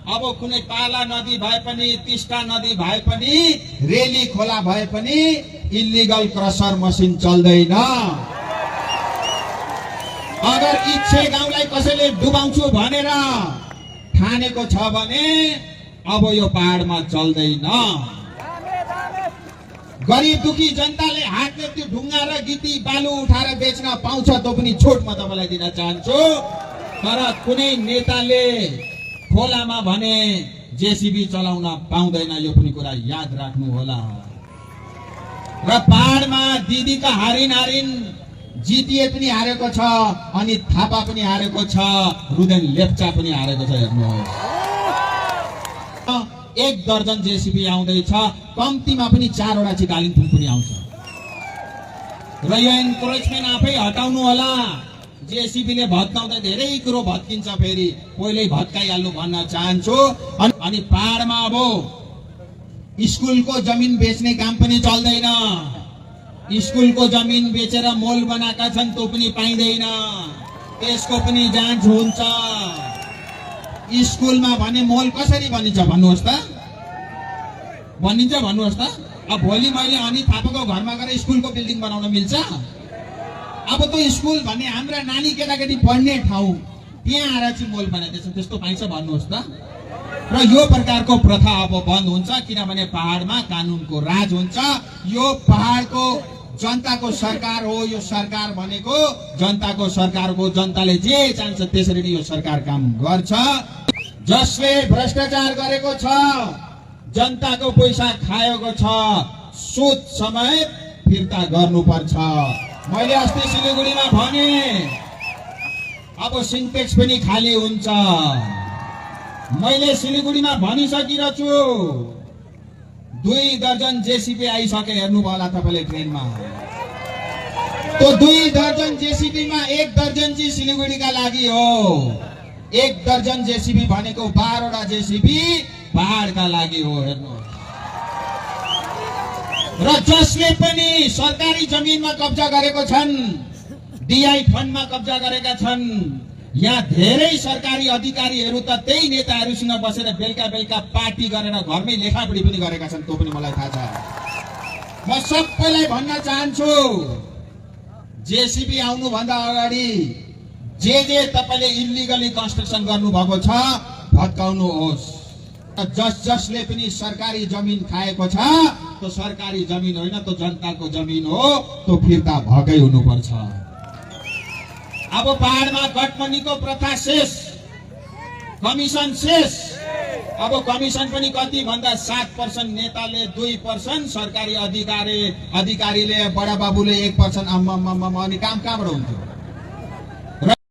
अब कुनै पाला नदी भए पनि, टिस्टा नदी भए पनि, रेली खोला भए पनि इल्लिगल क्रसर मसिन चल्दैन। अगर इच्छे गाउँलाई कसैले डुबाउँछु भनेर ठानेको छ भने अब यो पहाडमा चल्दैन। गरिब दुखी जनताले हातले त्यो ढुङ्गा र गिटी बालु उठाएर बेच्न पाउँछ, त्यो पनि छुट म तपाईँलाई दिन चाहन्छु। तर कुनै नेताले खोलामा भने जेसीबी चलाउन पाउँदैन, यो पनि कुरा याद राख्नु होला। र पहाडमा दिदीका हारिन हारिन जिटिए पनि हारेको छ, अनि थापा पनि हारेको छ, रुदेन लेप्चा पनि हारेको छ। हेर्नुहोस्, 1 दर्जन जेसीबी आउँदैछ, कम्तीमा पनि 4 वटा चाहिँ कालिम्पोङ पनि आउँछ। र यो इन्क्रोचमेन्ट आफै हटाउनु होला। जेसीबीले भत्काउँदा धेरै कुरो भत्किन्छ, फेरि पहिल्यै भत्काइहाल्नु भन्न चाहन्छु। अनि पहाडमा अब स्कुलको जमिन बेच्ने काम पनि चल्दैन। स्कुलको जमिन बेचेर मोल बनाएका छन्, त्यो पनि पाइँदैन, त्यसको पनि जाँच हुन्छ। स्कुलमा भने मोल कसरी बनिन्छ भन्नुहोस् त? बनिन्छ भन्नुहोस् त? अब भोलि मैले अनि थापाको घरमा गएर स्कुलको बिल्डिङ बनाउन मिल्छ? अब त्यो स्कुल भन्ने हाम्रा नानी केटाकेटी पढ्ने ठाउँ, त्यहाँ आएर चाहिँ मोल बनाइदिएछ, त्यस्तो पाइन्छ भन्नुहोस् त? र यो प्रकारको प्रथा अब बन्द हुन्छ, किनभने पहाडमा कानुनको राज हुन्छ। यो पहाडको जनताको सरकार हो। यो सरकार भनेको जनताको सरकार हो। जनताले जे चाहन्छ त्यसरी नै यो सरकार काम गर्छ। जसले भ्रष्टाचार गरेको छ, जनताको पैसा खाएको छ, सुद समेत फिर्ता गर्नुपर्छ। मैले अस्ति सिलगढीमा भने अब सिन्टेक्स पनि खाली हुन्छ। मैले सिलगढीमा भनिसकिरहेको छु, 2 दर्जन जेसीबी आइसके, हेर्नुभयो होला तपाईँले ट्रेनमा। त्यो 2 दर्जन जेसीबीमा 1 दर्जन चाहिँ सिलगढीका लागि हो। 1 दर्जन जेसीबी भनेको 12 वटा जेसीबी पहाडका लागि हो। हेर्नुहोस्, र जसले पनि सरकारी जमिनमा कब्जा गरेको छन्, डीआई फन्डमा कब्जा गरेका छन्, यहाँ धेरै सरकारी अधिकारीहरू त त्यही नेताहरूसँग बसेर बेलुका बेलुका पार्टी गरेर घरमै लेखापढी पनि गरेका छन्, त्यो पनि मलाई थाहा छ। म सबैलाई भन्न चाहन्छु, जेसीबी आउनुभन्दा अगाडि जे तपाईँले इल्लिगली कन्स्ट्रक्सन गर्नुभएको छ भत्काउनुहोस्। जसले पनि सरकारी जमिन खाएको छ, त्यो सरकारी जमिन होइन, त्यो जनताको जमिन हो, त्यो फिर्ता भएकै हुनुपर्छ। अब पहाडमा गठबन्धनको प्रथा शेष, कमिसन शेष। अब कमिसन पनि कति भन्दा 7% नेताले 2%, सरकारी अधिकारीले बडा बाबुले 1%। अनि काम कहाँबाट हुन्थ्यो?